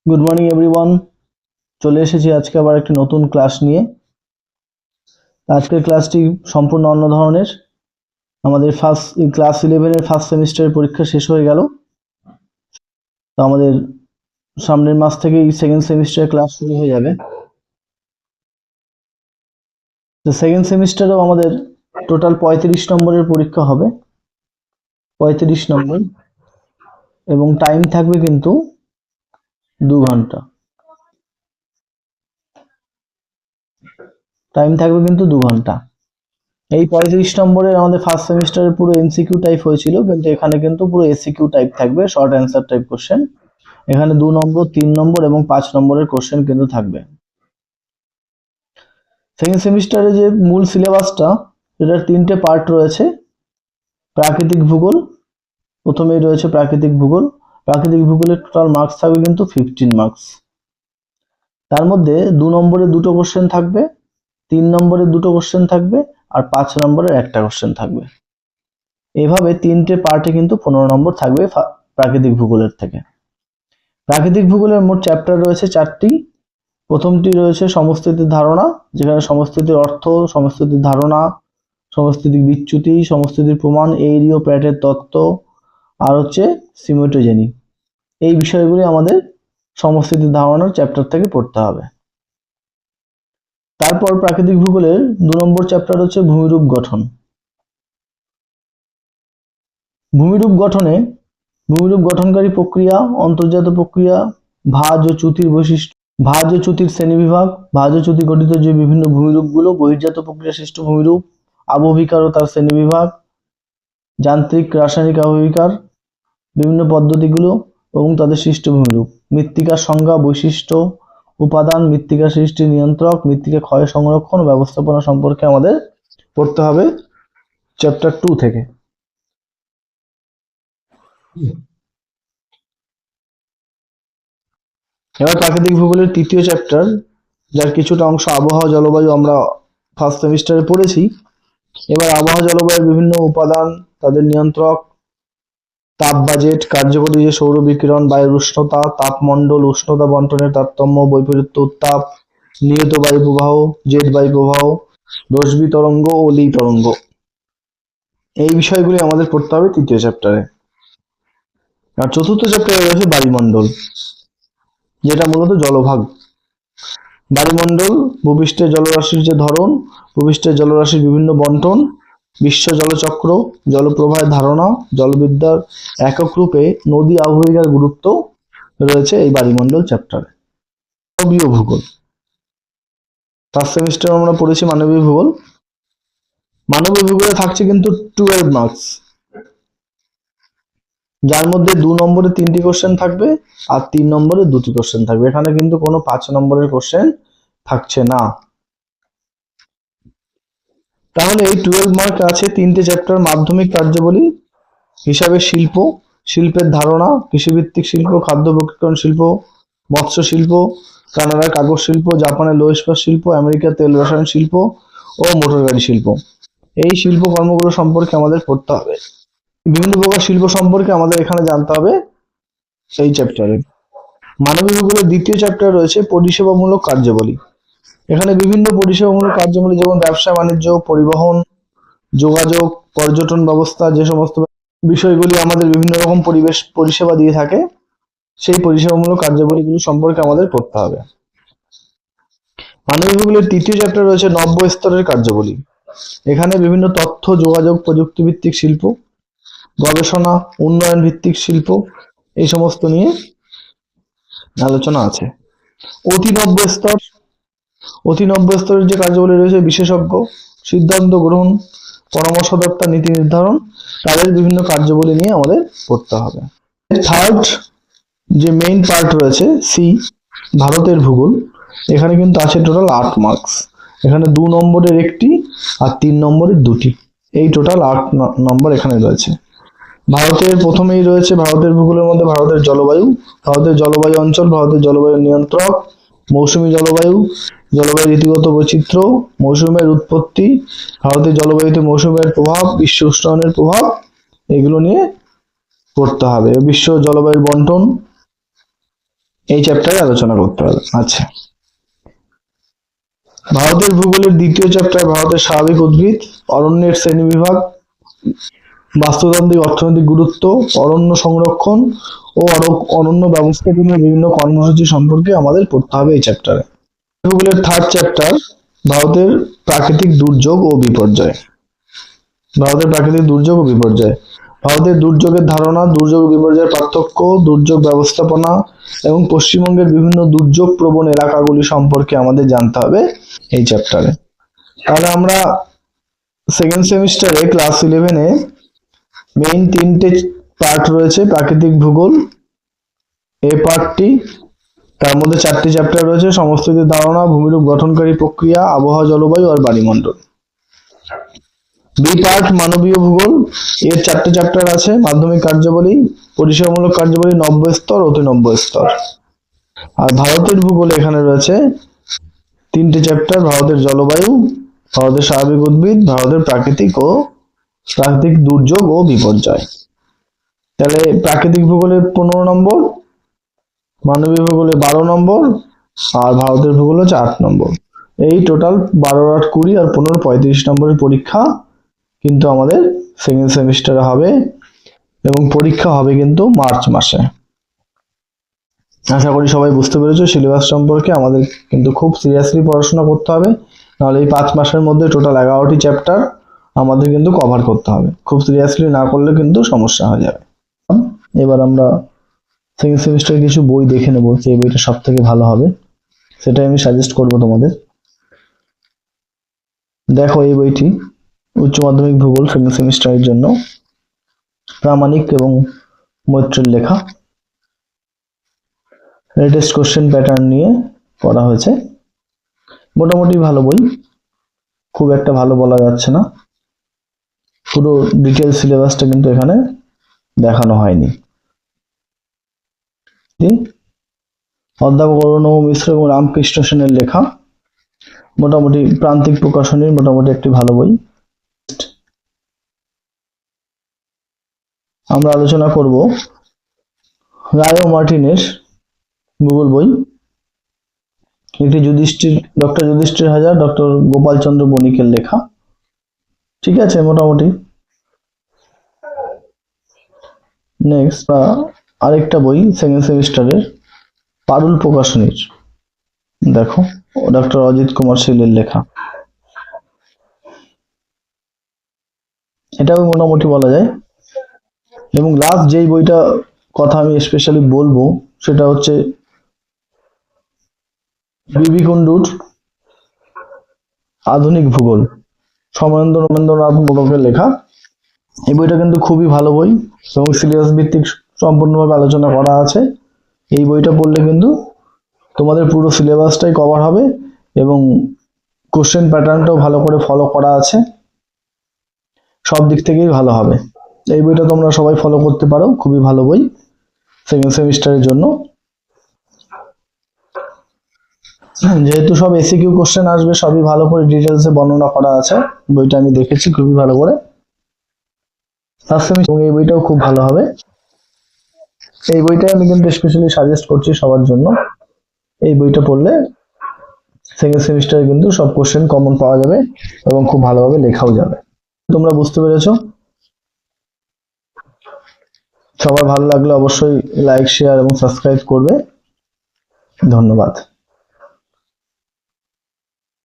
Good morning everyone. চলে এসেছি আজকে আবার একটি নতুন ক্লাস নিয়ে। আজকের ক্লাসটি সম্পূর্ণ অন্য ধরনের। আমাদের ক্লাস 11-এর ফার্স্ট সেমিস্টারের পরীক্ষা শেষ হয়ে গেল, তো আমাদের সামনের মাস থেকেই সেকেন্ড সেমিস্টারের ক্লাস শুরু হয়ে যাবে। তো সেকেন্ড সেমিস্টারেও আমাদের টোটাল 35 নম্বরের পরীক্ষা হবে, 35 নম্বর, এবং টাইম থাকবে কিন্তু 2 ঘন্টা। এই 35 নম্বরের আমাদের ফার্স্ট সেমিস্টারের পুরো এমসিকিউ টাইপ হয়েছিল, কিন্তু এখানে কিন্তু পুরো এসিকিউ টাইপ থাকবে, শর্ট অ্যান্সার টাইপ কোশ্চেন। এখানে 2 নম্বর, 3 নম্বর এবং 5 নম্বরের কোশ্চেন কিন্তু থাকবে। সেকেন্ড সেমিস্টারে যে মূল সিলেবাসটা, এটার 3টে পার্ট রয়েছে। প্রাকৃতিক ভূগোল প্রথমেই রয়েছে। প্রাকৃতিক ভূগোলের টোটাল মার্কস থাকবে কিন্তু 15 মার্কস। তার মধ্যে 2 নম্বরে 2টো কোশ্চেন থাকবে, 3 নম্বরে 2টো কোশ্চেন থাকবে, আর 5 নম্বরের একটা কোশ্চেন থাকবে। এভাবে 3টে পার্টে কিন্তু 15 নম্বর থাকবে প্রাকৃতিক ভূগোলের থেকে। প্রাকৃতিক ভূগোলের মোট চ্যাপ্টার রয়েছে 4টি। প্রথমটি রয়েছে সমস্থিতির ধারণা, যেখানে সমস্থিতির অর্থ, সমস্থিতির ধারণা, সমস্থিতিক বিচ্যুতি, সমস্থিতির প্রমাণ, এইরি ও প্যাটের তত্ত্ব, আর হচ্ছে সিমেটোজেনি। এই বিষয়গুলি আমাদের সমস্থিতির ধারণার চ্যাপ্টার থেকে পড়তে হবে। তারপর প্রাকৃতিক ভূগোলের 2 নম্বর চ্যাপ্টার হচ্ছে ভূমিরূপ গঠন। ভূমিরূপ গঠনকারী প্রক্রিয়া, অন্তর্জাত প্রক্রিয়া, ভাঁজ ও চ্যুতির বৈশিষ্ট্য, ভাঁজ ও চ্যুতির শ্রেণীবিভাগ, ভাঁজ ও চ্যুতি গঠিত যে বিভিন্ন ভূমিরূপগুলো, বহির্জাত প্রক্রিয়া সৃষ্ট ভূমিরূপ, আবহবিকার ও তার শ্রেণীবিভাগ, যান্ত্রিক রাসায়নিক আবহবিকার বিভিন্ন পদ্ধতিগুলো এবং তাদের সৃষ্ট ভূমিরূপ, মৃত্তিকার সংজ্ঞা, বৈশিষ্ট্য, উপাদান, মৃত্তিকা সৃষ্টি নিয়ন্ত্রক, মৃত্তিকা ক্ষয় সংরক্ষণ ও ব্যবস্থাপনা সম্পর্কে আমাদের পড়তে হবে চ্যাপ্টার 2 থেকে। এবার প্রাকৃতিক ভূগোলের 3য় চ্যাপ্টার, যার কিছুটা অংশ আবহাওয়া জলবায়ু আমরা ফার্স্ট সেমিস্টারে পড়েছি। এবার আবহাওয়া জলবায়ুর বিভিন্ন উপাদান, তাদের নিয়ন্ত্রক, তাপ বাজেট, কার্যকরী যে সৌর বিকিরণ, বায়ুর উষ্ণতা, তাপমণ্ডল, উষ্ণতা বন্টনের তারতম্য, বৈপরীত্য উত্তাপ, নিয়ত বায়ু প্রবাহ, জেট বায়ু প্রবাহ, রশ্মি তরঙ্গ ও লি তরঙ্গ, এই বিষয়গুলি আমাদের পড়তে হবে 3য় চ্যাপ্টারে। আর 4র্থ চ্যাপ্টারে রয়েছে বায়ুমণ্ডল, যেটা মূলত জলভাগ। বায়ুমণ্ডল ভূপৃষ্ঠের জলরাশির যে ধরন, ভূপৃষ্ঠের জলরাশির বিভিন্ন বন্টন, বিশ্ব জলচক্র, জলপ্রবাহের ধারণা, জলবিদ্যার একক রূপে নদী আবহবিকার গুরুত্ব রয়েছে এই বায়ুমণ্ডল চ্যাপ্টারে। মানবীয় ভূগোল, ফার্স্ট সেমিস্টারে আমরা পড়েছি মানবীয় ভূগোল। মানবীয় ভূগোলে থাকছে কিন্তু 12 মার্কস, যার মধ্যে 2 নম্বরে 3টি কোশ্চেন থাকবে আর 3 নম্বরে 2টি কোশ্চেন থাকবে। এখানে কিন্তু কোনো 5 নম্বরের কোশ্চেন থাকছে না। তাহলে এই 12 মার্ক আছে 3টে চ্যাপ্টার। মাধ্যমিক কার্যাবলী হিসাবে শিল্পের ধারণা, কৃষিভিত্তিক শিল্প, খাদ্য প্রক্রিয়াকরণ শিল্প, মৎস্য শিল্প, কানাডার কাগজ শিল্প, জাপানের লৌহ ইস্পাত শিল্প, আমেরিকার তেল রসায়ন শিল্প ও মোটর গাড়ি শিল্প। এই শিল্প কর্মগুলো সম্পর্কে আমাদের পড়তে হবে। বিভিন্ন প্রকার শিল্প সম্পর্কে আমাদের এখানে জানতে হবে এই চ্যাপ্টারে। মানবিক ভূগোলের 2য় চ্যাপ্টার রয়েছে পরিষেবামূলক কার্যাবলী। এখানে বিভিন্ন পরিষেবামূলক কার্যাবলী, যেমন ব্যবসা বাণিজ্য, পরিবহন, যোগাযোগ, পর্যটন ব্যবস্থা, যে সমস্ত বিষয়গুলি আমাদের বিভিন্ন রকম পরিষেবা দিয়ে থাকে, সেই পরিষেবামূলক কার্যাবলীগুলি সম্পর্কে আমাদের পড়তে হবে। মানবিক ভূগোলের 3য় চ্যাপ্টার রয়েছে নব্য স্তরের কার্যাবলী। এখানে বিভিন্ন তথ্য, যোগাযোগ, প্রযুক্তি ভিত্তিক শিল্প, গবেষণা, উন্নয়ন ভিত্তিক শিল্প, এই সমস্ত নিয়ে আলোচনা আছে। অতি নব্য স্তরের যে কার্যাবলী রয়েছে, বিশেষজ্ঞ, সিদ্ধান্ত গ্রহণ, পরামর্শদাতা, নীতি নির্ধারণ, তাদের বিভিন্ন কার্যাবলী নিয়ে আমাদের পড়তে হবে। থার্ড যে মেইন পার্ট রয়েছে, সি, ভারতের ভূগোল, এখানে কিন্তু আছে টোটাল 8 মার্কস। এখানে 2 নম্বরের 1টি আর 3 নম্বরের 2টি, এই টোটাল 8 নম্বর এখানে রয়েছে। ভারতের প্রথমেই রয়েছে ভারতের ভূগোলের মধ্যে ভারতের জলবায়ু, ভারতের জলবায়ু অঞ্চল, ভারতের জলবায়ু নিয়ন্ত্রক, মৌসুমী জলবায়ু, জলবায়ুর ঋতুগত বৈচিত্র্য, মৌসুমের উৎপত্তি, ভারতের জলবায়ুতে মৌসুমের প্রভাব, বিশ্ব উষ্ণায়নের প্রভাব, এগুলো নিয়ে পড়তে হবে। বিশ্ব জলবায়ুর বন্টন, এই চ্যাপ্টারে আলোচনা করতে হবে। আচ্ছা, ভারতের ভূগোলের দ্বিতীয় চ্যাপ্টার ভারতের স্বাভাবিক উদ্ভিদ, অরণ্যের শ্রেণীবিভাগ, বাস্তুতান্ত্রিক অর্থনৈতিক গুরুত্ব, অরণ্য সংরক্ষণ ও অরণ্য ব্যবস্থাপনার বিভিন্ন কর্মসূচি সম্পর্কে আমাদের পড়তে হবে এই চ্যাপ্টারে। ভূগোলের থার্ড চ্যাপ্টার ভারতের প্রাকৃতিক দুর্যোগ ও বিপর্যয়। ভারতের প্রাকৃতিক দুর্যোগ ও বিপর্যয়, ভারতের দুর্যোগের ধারণা, দুর্যোগ বিপর্যয়ের পার্থক্য, দুর্যোগ ব্যবস্থাপনা এবং পশ্চিমবঙ্গের বিভিন্ন দুর্যোগ প্রবণ এলাকাগুলি সম্পর্কে আমাদের জানতে হবে এই চ্যাপ্টারে। তাহলে আমরা সেকেন্ড সেমিস্টারে ক্লাস 11-এ মেইন 3টে পার্ট রয়েছে। প্রাকৃতিক ভূগোল এ পার্টটি, তার মধ্যে 4টি চ্যাপ্টার রয়েছে। সমস্ত কিছু ধারণা, ভূমিরূপ গঠনকারী প্রক্রিয়া, আবহাওয়া জলবায়ু আর বায়ুমণ্ডল। বি পার্ট মানবীয় ভূগোল, এর 4টে চ্যাপ্টার আছে। মাধ্যমিক কার্যাবলী, পরিষেবামূলক কার্যাবলী, নব্য স্তর, অতি নব্য স্তর। আর ভারতের ভূগোল এখানে রয়েছে 3টে চ্যাপ্টার, ভারতের জলবায়ু, ভারতের স্বাভাবিক উদ্ভিদ, ভারতের প্রাকৃতিক দুর্যোগ ও বিপর্যয়। তাহলে প্রাকৃতিক ভূগোলের 15 নম্বর, মানবীয় ভূগোলে 12 নম্বর, আর ভারতের ভূগোল হচ্ছে 8 নম্বর। এই টোটাল 12, 8, 20 আর 15, 35 নম্বরের পরীক্ষা কিন্তু আমাদের সেকেন্ড সেমিস্টারে হবে, এবং পরীক্ষা হবে কিন্তু মার্চ মাসে। আশা করি সবাই বুঝতে পেরেছো সিলেবাস সম্পর্কে। আমাদের কিন্তু খুব সিরিয়াসলি পড়াশোনা করতে হবে, নাহলে এই 5 মাসের মধ্যে টোটাল 11টি চ্যাপ্টার আমাদের কিন্তু কভার করতে হবে। খুব সিরিয়াসলি না করলে কিন্তু সমস্যা হয়ে যাবে। এবার আমরা সেকেন্ড সেমিস্টারে কিছু বই দেখে নেবো, যে বইটা সব থেকে ভালো হবে সেটাই আমি সাজেস্ট করব তোমাদের। দেখো, এই বইটি উচ্চ মাধ্যমিক ভূগোল সেকেন্ড সেমিস্টারের জন্য প্রামাণিক এবং মৈত্রের লেখা। লেটেস্ট কোশ্চেন প্যাটার্ন নিয়ে পড়া হয়েছে। মোটামুটি ভালো বই, খুব একটা ভালো বলা যাচ্ছে না। পুরো ডিটেল সিলেবাসটা কিন্তু এখানে দেখানো হয়নি। অধ্যাপক অরুণব মিশ্র এবং রামকৃষ্ণ সেনের লেখা, মোটামুটি প্রান্তিক প্রকাশনীর মোটামুটি একটি ভালো বই। আমরা আলোচনা করব রায় ও মার্টিনের ভূগোল বই, এটি ডক্টর যুধিষ্ঠির হাজার, ডক্টর গোপাল চন্দ্র বণিকের লেখা। ঠিক আছে, মোটামুটি। নেক্সট আরেকটা বই সেকেন্ড সেমিস্টারের, পারুল প্রকাশনীর, দেখো, ডক্টর অজিত কুমার শীলের লেখা। এটাও মোটামুটি বলা যায়। এবং লাস্ট যেই বইটা কথা আমি স্পেশালি বলবো সেটা হচ্ছে বিবি কুণ্ডুর আধুনিক ভূগোল, রবীন্দ্রনাথ মোড়কের লেখা। এই বইটা কিন্তু খুবই ভালো বই এবং সিলেবাস ভিত্তিক সম্পূর্ণভাবে আলোচনা করা আছে। এই বইটা পড়লে কিন্তু তোমাদের পুরো সিলেবাসটাই কভার হবে এবং কোশ্চেন প্যাটার্নটাও ভালো করে ফলো করা আছে, সব দিক থেকেই ভালো হবে। এই বইটা তোমরা সবাই ফলো করতে পারো, খুবই ভালো বই সেকেন্ড সেমিস্টারের জন্য। যেহেতু সব এসিকিউ কোশ্চেন আসবে, সবই ভালো করে ডিটেলসে বর্ণনা করা আছে। বইটা আমি দেখেছি খুবই ভালো করে। এবং এই বইটাও খুব ভালো হবে। এই বইটা আমি কিন্তু স্পেশালি সাজেস্ট করছি সবার জন্য। এই বইটা পড়লে সেকেন্ড সেমিস্টারে কিন্তু সব কোশ্চেন কমন পাওয়া যাবে এবং খুব ভালোভাবে লেখাও যাবে। তোমরা বুঝতে পেরেছো? সবার ভালো লাগলে অবশ্যই লাইক, শেয়ার এবং সাবস্ক্রাইব করবে। ধন্যবাদ।